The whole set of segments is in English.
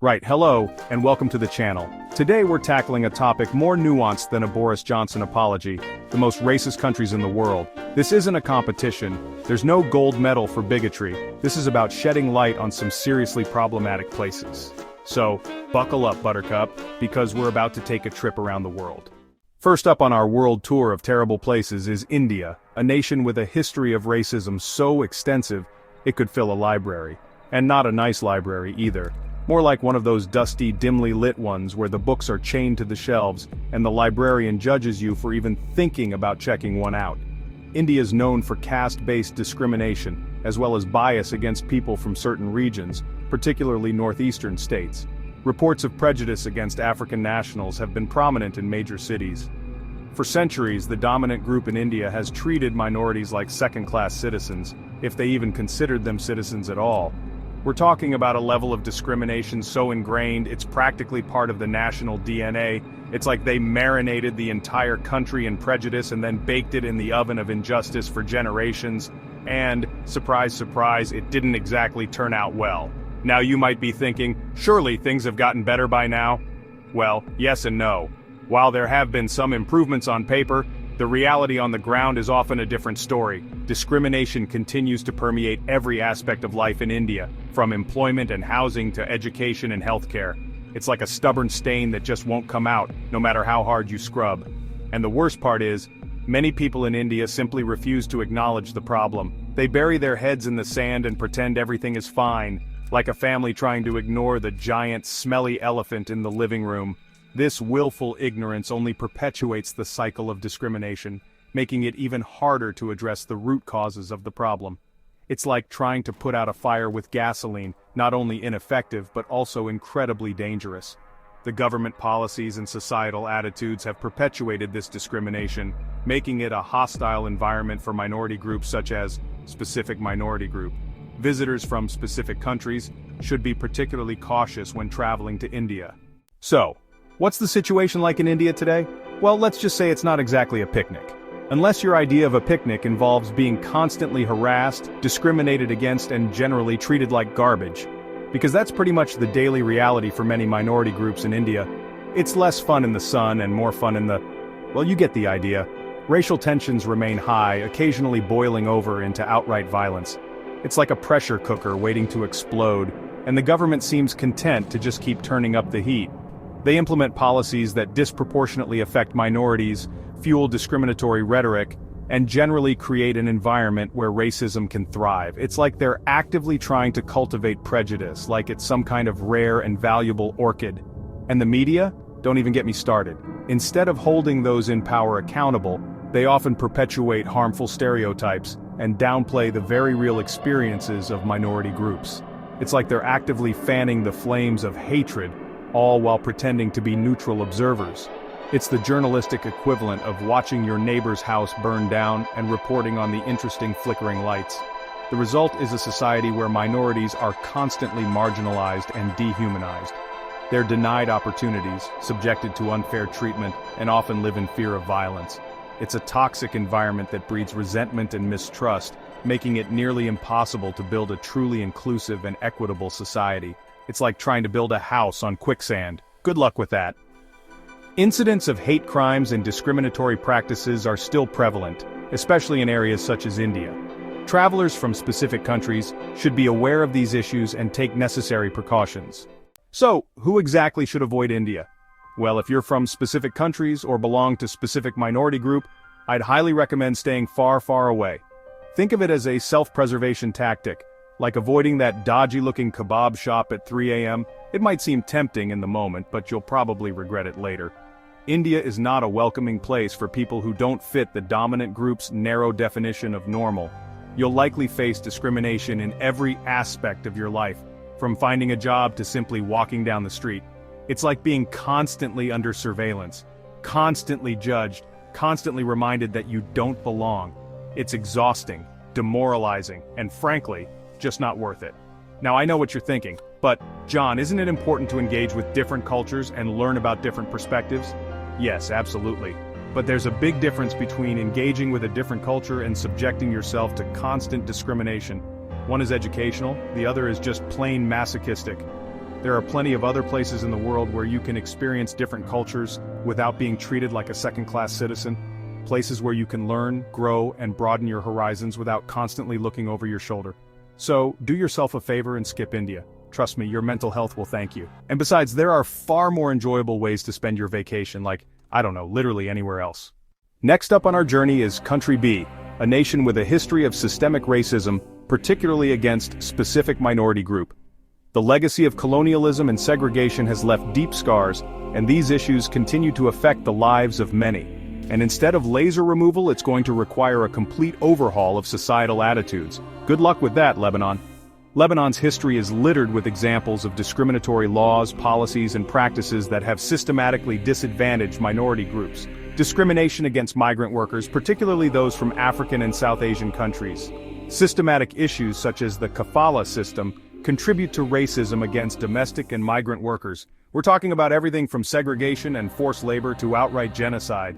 Right, hello, and welcome to the channel. Today we're tackling a topic more nuanced than a Boris Johnson apology, the most racist countries in the world. This isn't a competition, there's no gold medal for bigotry, this is about shedding light on some seriously problematic places. So, buckle up, Buttercup, because we're about to take a trip around the world. First up on our world tour of terrible places is India, a nation with a history of racism so extensive, it could fill a library. And not a nice library either. More like one of those dusty, dimly lit ones where the books are chained to the shelves and the librarian judges you for even thinking about checking one out. India is known for caste-based discrimination, as well as bias against people from certain regions, particularly northeastern states. Reports of prejudice against African nationals have been prominent in major cities. For centuries, the dominant group in India has treated minorities like second-class citizens, if they even considered them citizens at all. We're talking about a level of discrimination so ingrained it's practically part of the national DNA. It's like they marinated the entire country in prejudice and then baked it in the oven of injustice for generations. And, surprise, surprise, it didn't exactly turn out well. Now you might be thinking, surely things have gotten better by now? Well, yes and no. While there have been some improvements on paper, the reality on the ground is often a different story. Discrimination continues to permeate every aspect of life in India, from employment and housing to education and healthcare. It's like a stubborn stain that just won't come out, no matter how hard you scrub. And the worst part is, many people in India simply refuse to acknowledge the problem. They bury their heads in the sand and pretend everything is fine, like a family trying to ignore the giant, smelly elephant in the living room. This willful ignorance only perpetuates the cycle of discrimination, making it even harder to address the root causes of the problem. It's like trying to put out a fire with gasoline, not only ineffective but also incredibly dangerous. The government policies and societal attitudes have perpetuated this discrimination, making it a hostile environment for minority groups such as specific minority group. Visitors from specific countries should be particularly cautious when traveling to India. So, what's the situation like in India today? Well, let's just say it's not exactly a picnic. Unless your idea of a picnic involves being constantly harassed, discriminated against, and generally treated like garbage. Because that's pretty much the daily reality for many minority groups in India. It's less fun in the sun and more fun in the... well, you get the idea. Racial tensions remain high, occasionally boiling over into outright violence. It's like a pressure cooker waiting to explode, and the government seems content to just keep turning up the heat. They implement policies that disproportionately affect minorities, fuel discriminatory rhetoric, and generally create an environment where racism can thrive. It's like they're actively trying to cultivate prejudice, like it's some kind of rare and valuable orchid. And the media? Don't even get me started. Instead of holding those in power accountable, they often perpetuate harmful stereotypes and downplay the very real experiences of minority groups. It's like they're actively fanning the flames of hatred, all while pretending to be neutral observers. It's the journalistic equivalent of watching your neighbor's house burn down and reporting on the interesting flickering lights. The result is a society where minorities are constantly marginalized and dehumanized. They're denied opportunities, subjected to unfair treatment, and often live in fear of violence. It's a toxic environment that breeds resentment and mistrust, making it nearly impossible to build a truly inclusive and equitable society. It's like trying to build a house on quicksand. Good luck with that. Incidents of hate crimes and discriminatory practices are still prevalent, especially in areas such as India. Travelers from specific countries should be aware of these issues and take necessary precautions. So, who exactly should avoid India? Well, if you're from specific countries or belong to specific minority group, I'd highly recommend staying far, far away. Think of it as a self-preservation tactic. Like avoiding that dodgy-looking kebab shop at 3 a.m., it might seem tempting in the moment, but you'll probably regret it later. India is not a welcoming place for people who don't fit the dominant group's narrow definition of normal. You'll likely face discrimination in every aspect of your life, from finding a job to simply walking down the street. It's like being constantly under surveillance, constantly judged, constantly reminded that you don't belong. It's exhausting, demoralizing, and frankly, just not worth it. Now I know what you're thinking, but, John, isn't it important to engage with different cultures and learn about different perspectives? Yes, absolutely. But there's a big difference between engaging with a different culture and subjecting yourself to constant discrimination. One is educational, the other is just plain masochistic. There are plenty of other places in the world where you can experience different cultures without being treated like a second-class citizen. Places where you can learn, grow, and broaden your horizons without constantly looking over your shoulder. So, do yourself a favor and skip India. Trust me, your mental health will thank you. And besides, there are far more enjoyable ways to spend your vacation, like, I don't know, literally anywhere else. Next up on our journey is Country B, a nation with a history of systemic racism, particularly against specific minority group. The legacy of colonialism and segregation has left deep scars, and these issues continue to affect the lives of many. And instead of laser removal, it's going to require a complete overhaul of societal attitudes. Good luck with that, Lebanon. Lebanon's history is littered with examples of discriminatory laws, policies, and practices that have systematically disadvantaged minority groups. Discrimination against migrant workers, particularly those from African and South Asian countries. Systematic issues such as the kafala system contribute to racism against domestic and migrant workers. We're talking about everything from segregation and forced labor to outright genocide.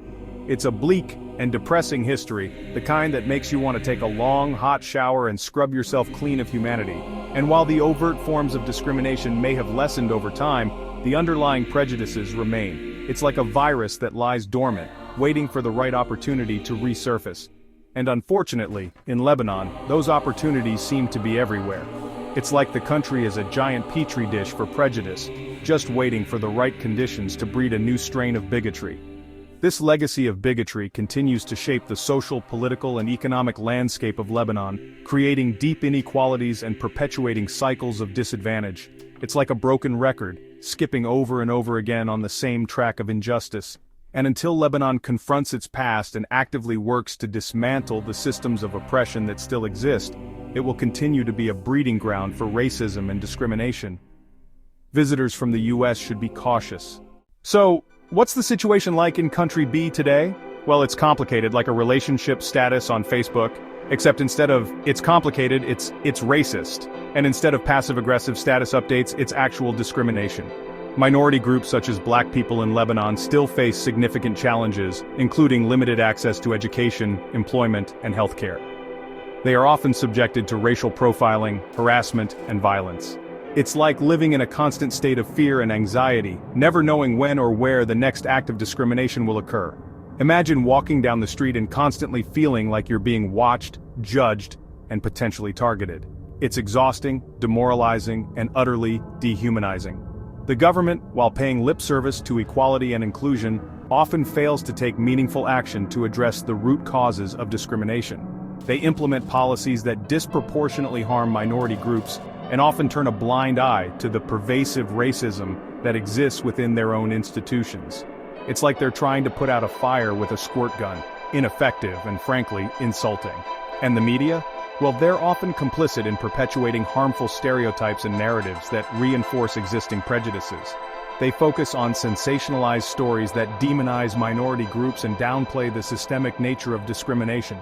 It's a bleak and depressing history, the kind that makes you want to take a long, hot shower and scrub yourself clean of humanity. And while the overt forms of discrimination may have lessened over time, the underlying prejudices remain. It's like a virus that lies dormant, waiting for the right opportunity to resurface. And unfortunately, in Lebanon, those opportunities seem to be everywhere. It's like the country is a giant petri dish for prejudice, just waiting for the right conditions to breed a new strain of bigotry. This legacy of bigotry continues to shape the social, political, and economic landscape of Lebanon, creating deep inequalities and perpetuating cycles of disadvantage. It's like a broken record, skipping over and over again on the same track of injustice. And until Lebanon confronts its past and actively works to dismantle the systems of oppression that still exist, it will continue to be a breeding ground for racism and discrimination. Visitors from the US should be cautious. So, what's the situation like in Country B today? Well, it's complicated, like a relationship status on Facebook, except instead of it's complicated, it's racist. And instead of passive-aggressive status updates, it's actual discrimination. Minority groups such as Black people in Lebanon still face significant challenges, including limited access to education, employment, and healthcare. They are often subjected to racial profiling, harassment, and violence. It's like living in a constant state of fear and anxiety, never knowing when or where the next act of discrimination will occur. Imagine walking down the street and constantly feeling like you're being watched, judged, and potentially targeted. It's exhausting, demoralizing, and utterly dehumanizing. The government, while paying lip service to equality and inclusion, often fails to take meaningful action to address the root causes of discrimination. They implement policies that disproportionately harm minority groups and often turn a blind eye to the pervasive racism that exists within their own institutions. It's like they're trying to put out a fire with a squirt gun, ineffective and frankly, insulting. And the media? Well, they're often complicit in perpetuating harmful stereotypes and narratives that reinforce existing prejudices. They focus on sensationalized stories that demonize minority groups and downplay the systemic nature of discrimination.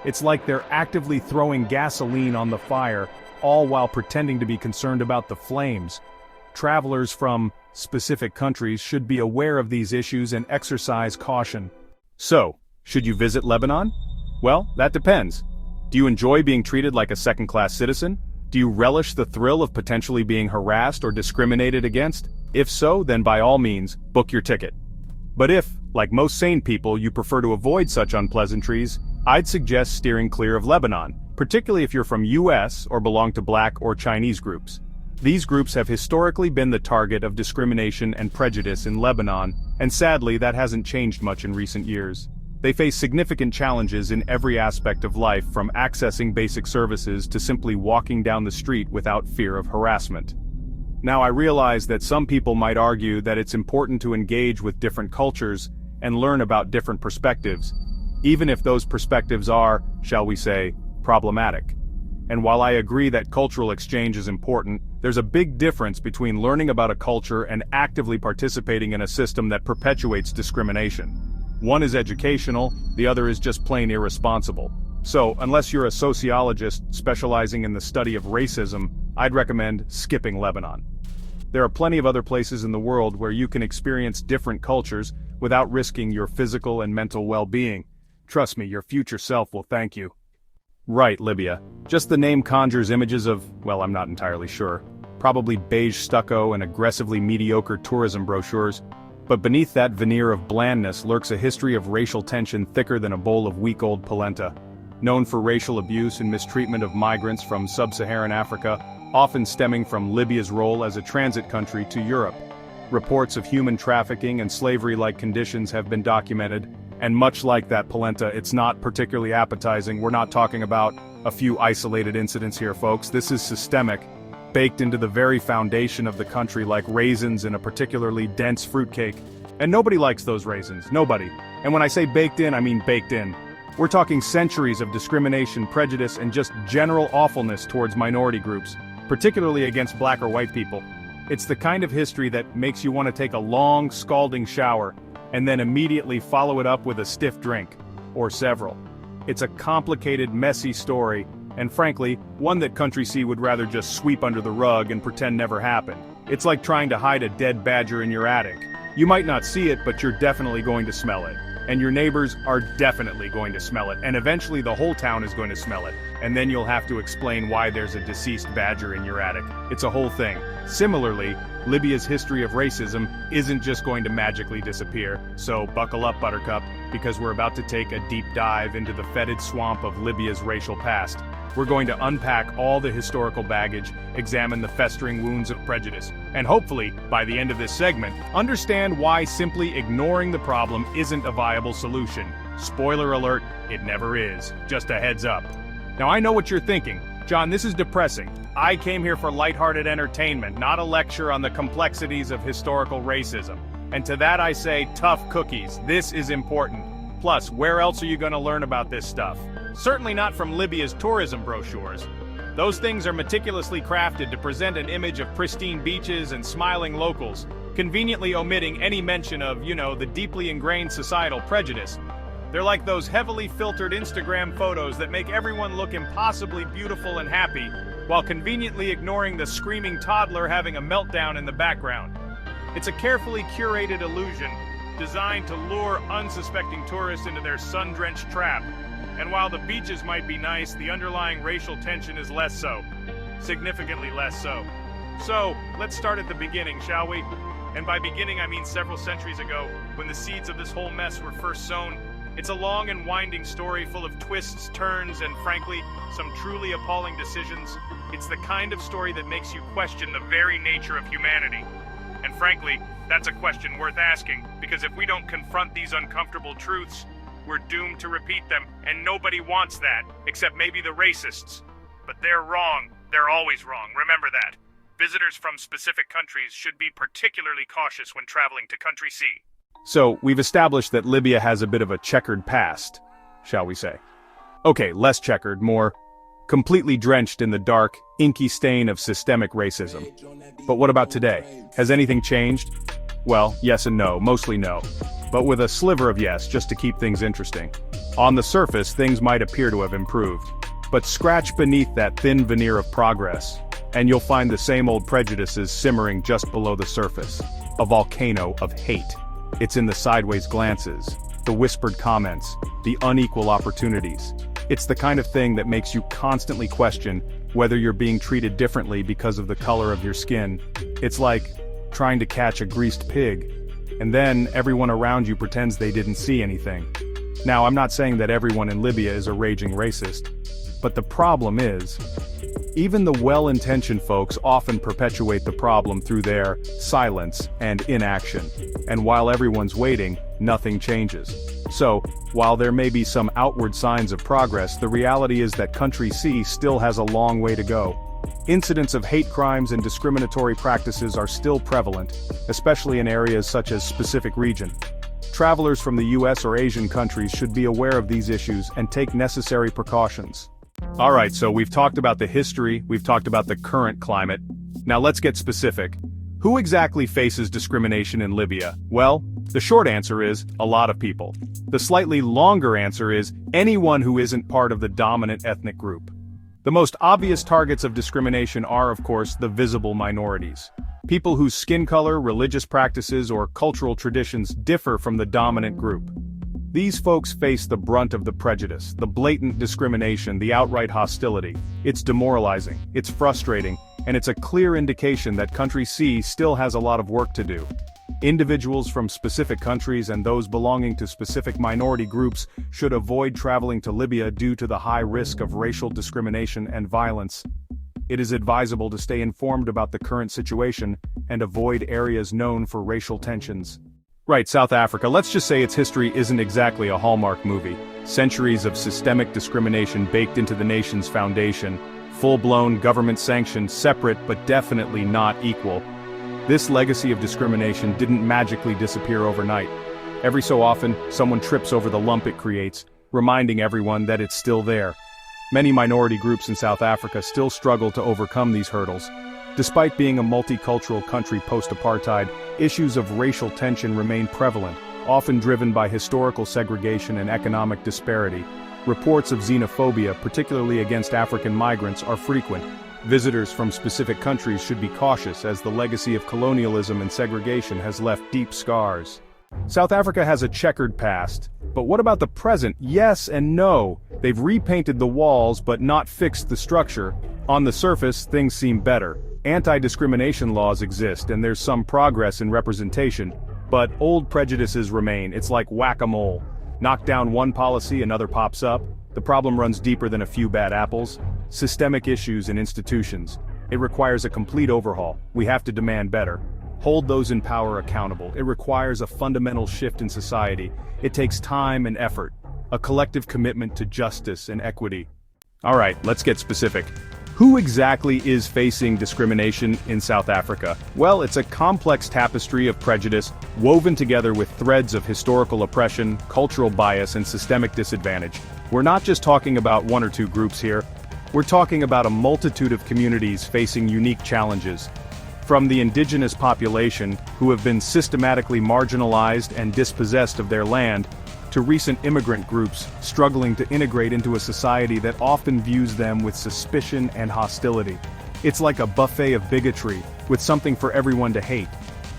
It's like they're actively throwing gasoline on the fire, all while pretending to be concerned about the flames. Travelers from specific countries should be aware of these issues and exercise caution. So, should you visit Lebanon? Well, that depends. Do you enjoy being treated like a second-class citizen? Do you relish the thrill of potentially being harassed or discriminated against? If so, then by all means, book your ticket. But if, like most sane people, you prefer to avoid such unpleasantries, I'd suggest steering clear of Lebanon, particularly if you're from US or belong to Black or Chinese groups. These groups have historically been the target of discrimination and prejudice in Lebanon, and sadly that hasn't changed much in recent years. They face significant challenges in every aspect of life, from accessing basic services to simply walking down the street without fear of harassment. Now, I realize that some people might argue that it's important to engage with different cultures and learn about different perspectives, even if those perspectives are, shall we say, problematic. And while I agree that cultural exchange is important, there's a big difference between learning about a culture and actively participating in a system that perpetuates discrimination. One is educational, the other is just plain irresponsible. So, unless you're a sociologist specializing in the study of racism, I'd recommend skipping Lebanon. There are plenty of other places in the world where you can experience different cultures without risking your physical and mental well-being. Trust me, your future self will thank you. Right, Libya. Just the name conjures images of, well, I'm not entirely sure. probably beige stucco and aggressively mediocre tourism brochures. But beneath that veneer of blandness lurks a history of racial tension thicker than a bowl of week-old polenta. Known for racial abuse and mistreatment of migrants from sub-Saharan Africa, often stemming from Libya's role as a transit country to Europe. Reports of human trafficking and slavery-like conditions have been documented, and much like that polenta, it's not particularly appetizing. We're not talking about a few isolated incidents here, folks. This is systemic, baked into the very foundation of the country like raisins in a particularly dense fruitcake. And nobody likes those raisins, nobody. And when I say baked in, I mean baked in. We're talking centuries of discrimination, prejudice, and just general awfulness towards minority groups, particularly against black or white people. It's the kind of history that makes you want to take a long, scalding shower, and then immediately follow it up with a stiff drink, or several. It's a complicated, messy story, and frankly, one that Country C would rather just sweep under the rug and pretend never happened. It's like trying to hide a dead badger in your attic. You might not see it, but you're definitely going to smell it. And your neighbors are definitely going to smell it, and eventually the whole town is going to smell it, and then you'll have to explain why there's a deceased badger in your attic. It's a whole thing. Similarly, Libya's history of racism isn't just going to magically disappear, so buckle up, Buttercup, because we're about to take a deep dive into the fetid swamp of Libya's racial past. We're going to unpack all the historical baggage, examine the festering wounds of prejudice, and hopefully, by the end of this segment, understand why simply ignoring the problem isn't a viable solution. Spoiler alert, it never is. Just a heads up. Now I know what you're thinking. John, this is depressing. I came here for lighthearted entertainment, not a lecture on the complexities of historical racism. And to that I say, tough cookies. This is important. Plus, where else are you going to learn about this stuff? Certainly not from Libya's tourism brochures. Those things are meticulously crafted to present an image of pristine beaches and smiling locals, conveniently omitting any mention of, the deeply ingrained societal prejudice. They're like those heavily filtered Instagram photos that make everyone look impossibly beautiful and happy, while conveniently ignoring the screaming toddler having a meltdown in the background. It's a carefully curated illusion designed to lure unsuspecting tourists into their sun-drenched trap. And while the beaches might be nice, the underlying racial tension is less so. Significantly less so. So, let's start at the beginning, shall we? And by beginning, I mean several centuries ago, when the seeds of this whole mess were first sown. It's a long and winding story full of twists, turns, and frankly, some truly appalling decisions. It's the kind of story that makes you question the very nature of humanity. And frankly, that's a question worth asking, because if we don't confront these uncomfortable truths, we're doomed to repeat them, and nobody wants that, except maybe the racists. But they're wrong. They're always wrong. Remember that. Visitors from specific countries should be particularly cautious when traveling to Country C. So, we've established that Libya has a bit of a checkered past, shall we say. Okay, less checkered, more completely drenched in the dark, inky stain of systemic racism. But what about today? Has anything changed? Well, yes and no, mostly no. But with a sliver of yes, just to keep things interesting. On the surface, things might appear to have improved. But scratch beneath that thin veneer of progress, and you'll find the same old prejudices simmering just below the surface. A volcano of hate. It's in the sideways glances, the whispered comments, the unequal opportunities. It's the kind of thing that makes you constantly question whether you're being treated differently because of the color of your skin. It's like trying to catch a greased pig, and then everyone around you pretends they didn't see anything. Now, I'm not saying that everyone in Libya is a raging racist, but the problem is, even the well-intentioned folks often perpetuate the problem through their silence and inaction. And while everyone's waiting, nothing changes. So, while there may be some outward signs of progress, the reality is that Country C still has a long way to go. Incidents of hate crimes and discriminatory practices are still prevalent, especially in areas such as specific region. Travelers from the US or Asian countries should be aware of these issues and take necessary precautions. Alright, so we've talked about the history, we've talked about the current climate. Now let's get specific. Who exactly faces discrimination in Libya? Well, the short answer is, a lot of people. The slightly longer answer is, anyone who isn't part of the dominant ethnic group. The most obvious targets of discrimination are, of course, the visible minorities. People whose skin color, religious practices, or cultural traditions differ from the dominant group. These folks face the brunt of the prejudice, the blatant discrimination, the outright hostility. It's demoralizing, it's frustrating, and it's a clear indication that country C still has a lot of work to do. Individuals from specific countries and those belonging to specific minority groups should avoid traveling to Libya due to the high risk of racial discrimination and violence. It is advisable to stay informed about the current situation and avoid areas known for racial tensions. Right, South Africa, let's just say its history isn't exactly a Hallmark movie. Centuries of systemic discrimination baked into the nation's foundation, full-blown government-sanctioned, separate but definitely not equal. This legacy of discrimination didn't magically disappear overnight. Every so often, someone trips over the lump it creates, reminding everyone that it's still there. Many minority groups in South Africa still struggle to overcome these hurdles. Despite being a multicultural country post-apartheid, issues of racial tension remain prevalent, often driven by historical segregation and economic disparity. Reports of xenophobia, particularly against African migrants, are frequent. Visitors from specific countries should be cautious as the legacy of colonialism and segregation has left deep scars. South Africa has a checkered past, but what about the present? Yes and no. They've repainted the walls but not fixed the structure. On the surface, things seem better. Anti-discrimination laws exist and there's some progress in representation, but old prejudices remain. It's like whack-a-mole. Knock down one policy, another pops up. The problem runs deeper than a few bad apples. Systemic issues in institutions. It requires a complete overhaul. We have to demand better. Hold those in power accountable. It requires a fundamental shift in society. It takes time and effort. A collective commitment to justice and equity. Alright, let's get specific. Who exactly is facing discrimination in South Africa? Well, it's a complex tapestry of prejudice, woven together with threads of historical oppression, cultural bias, and systemic disadvantage. We're not just talking about one or two groups here. We're talking about a multitude of communities facing unique challenges. From the indigenous population, who have been systematically marginalized and dispossessed of their land, to recent immigrant groups struggling to integrate into a society that often views them with suspicion and hostility. It's like a buffet of bigotry, with something for everyone to hate.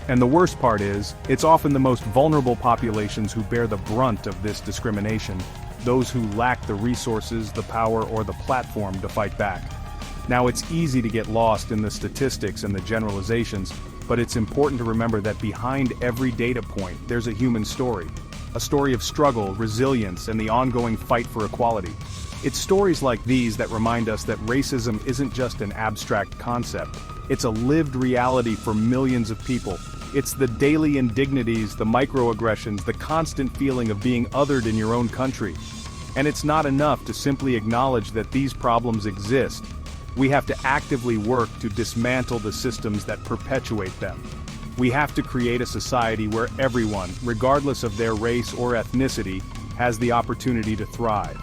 And the worst part is, it's often the most vulnerable populations who bear the brunt of this discrimination, those who lack the resources, the power, or the platform to fight back. Now, it's easy to get lost in the statistics and the generalizations, but it's important to remember that behind every data point, there's a human story. A story of struggle, resilience, and the ongoing fight for equality. It's stories like these that remind us that racism isn't just an abstract concept. It's a lived reality for millions of people. It's the daily indignities, the microaggressions, the constant feeling of being othered in your own country. And it's not enough to simply acknowledge that these problems exist. We have to actively work to dismantle the systems that perpetuate them. We have to create a society where everyone, regardless of their race or ethnicity, has the opportunity to thrive.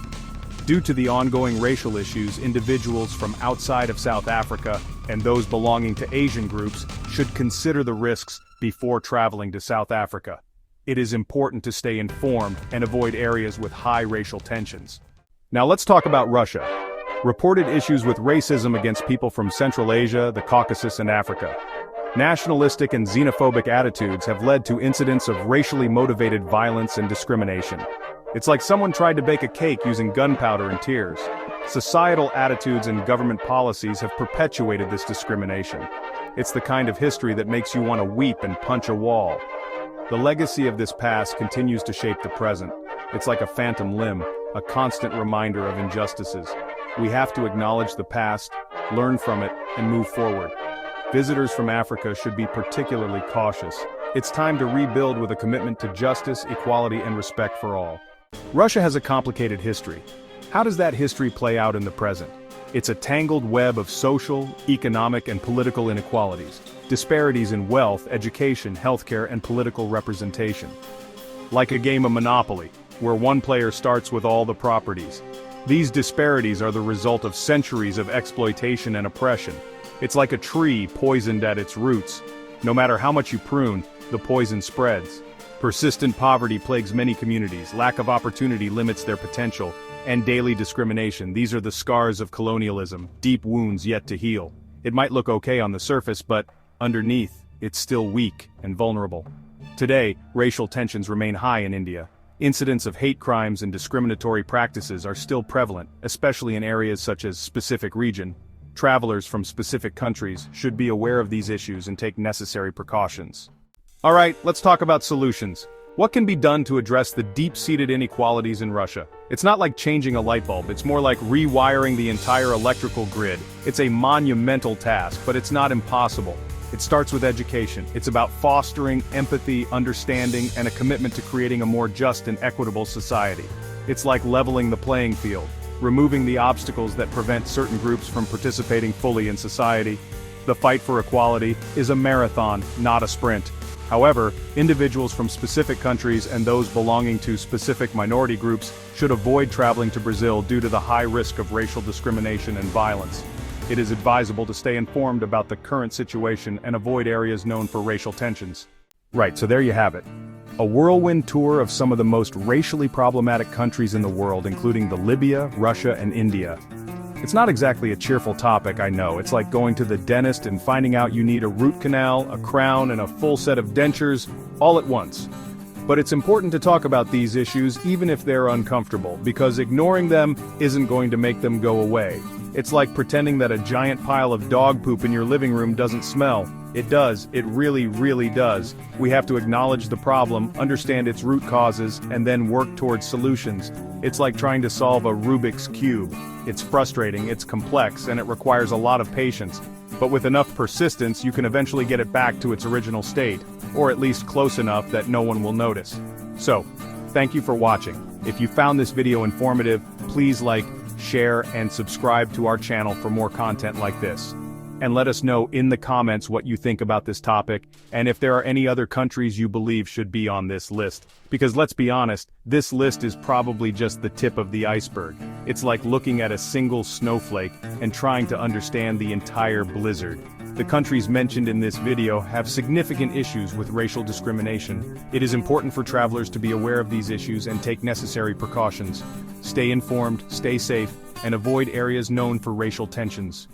Due to the ongoing racial issues, individuals from outside of South Africa and those belonging to Asian groups should consider the risks before traveling to South Africa. It is important to stay informed and avoid areas with high racial tensions. Now let's talk about Russia. Reported issues with racism against people from Central Asia, the Caucasus, and Africa. Nationalistic and xenophobic attitudes have led to incidents of racially motivated violence and discrimination. It's like someone tried to bake a cake using gunpowder and tears. Societal attitudes and government policies have perpetuated this discrimination. It's the kind of history that makes you want to weep and punch a wall. The legacy of this past continues to shape the present. It's like a phantom limb, a constant reminder of injustices. We have to acknowledge the past, learn from it, and move forward. Visitors from Africa should be particularly cautious. It's time to rebuild with a commitment to justice, equality, and respect for all. Russia has a complicated history. How does that history play out in the present? It's a tangled web of social, economic, and political inequalities, disparities in wealth, education, healthcare, and political representation. Like a game of Monopoly, where one player starts with all the properties. These disparities are the result of centuries of exploitation and oppression. It's like a tree poisoned at its roots. No matter how much you prune, the poison spreads. Persistent poverty plagues many communities, lack of opportunity limits their potential, and daily discrimination. These are the scars of colonialism, deep wounds yet to heal. It might look okay on the surface, but underneath, it's still weak and vulnerable. Today, racial tensions remain high in India. Incidents of hate crimes and discriminatory practices are still prevalent, especially in areas such as specific region. Travelers from specific countries should be aware of these issues and take necessary precautions. Alright, let's talk about solutions. What can be done to address the deep-seated inequalities in Russia? It's not like changing a light bulb, it's more like rewiring the entire electrical grid. It's a monumental task, but it's not impossible. It starts with education. It's about fostering empathy, understanding, and a commitment to creating a more just and equitable society. It's like leveling the playing field, removing the obstacles that prevent certain groups from participating fully in society. The fight for equality is a marathon, not a sprint. However, individuals from specific countries and those belonging to specific minority groups should avoid traveling to Brazil due to the high risk of racial discrimination and violence. It is advisable to stay informed about the current situation and avoid areas known for racial tensions. Right, so there you have it. A whirlwind tour of some of the most racially problematic countries in the world, including Libya, Russia, and India. It's not exactly a cheerful topic, I know. It's like going to the dentist and finding out you need a root canal, a crown, and a full set of dentures, all at once. But it's important to talk about these issues even if they're uncomfortable, because ignoring them isn't going to make them go away. It's like pretending that a giant pile of dog poop in your living room doesn't smell. It does, it really, really does. We have to acknowledge the problem, understand its root causes, and then work towards solutions. It's like trying to solve a Rubik's Cube. It's frustrating, it's complex, and it requires a lot of patience. But with enough persistence, you can eventually get it back to its original state, or at least close enough that no one will notice. So, thank you for watching. If you found this video informative, please like, share, and subscribe to our channel for more content like this. And let us know in the comments what you think about this topic, and if there are any other countries you believe should be on this list. Because let's be honest, this list is probably just the tip of the iceberg. It's like looking at a single snowflake and trying to understand the entire blizzard. The countries mentioned in this video have significant issues with racial discrimination. It is important for travelers to be aware of these issues and take necessary precautions. Stay informed, stay safe, and avoid areas known for racial tensions.